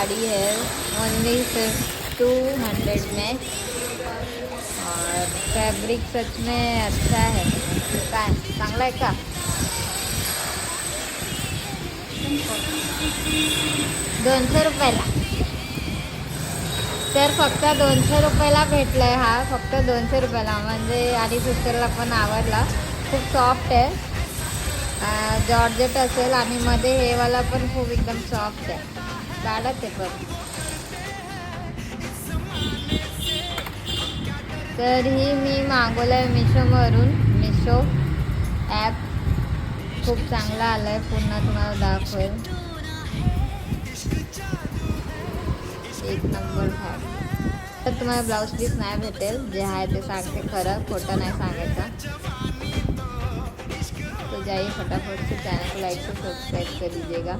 साड़ी है ओनली सिर्फ 200 में। और फैब्रिक सच में अच्छा है। काय चांगला आहे का? 200 रुपयाला, तर फक्त 200 रुपयाला भेटलाय हा, फक्त 200 रुपयाला. म्हणजे आणि सिस्टरला पण आवडला. खूप सॉफ्ट आहे, जॉर्जेट असेल आणि मध्ये हे वाला पण खूप एकदम सॉफ्ट आहे. काढत आहे पण. तर ही मी मागवलं आहे मिशोवरून. मिशो ॲप खूप चांगला आला आहे, पुन्हा तुम्हाला दाखवेल. एक नंबर फॅब. तर तुम्हाला ब्लाऊज पीस नाही भेटेल, जे आहे ते सांगते खरं, खोटं नाही सांगायचं. तो जाइए फटाफट से चैनल को लाइक से सब्सक्राइब कर दीजिएगा.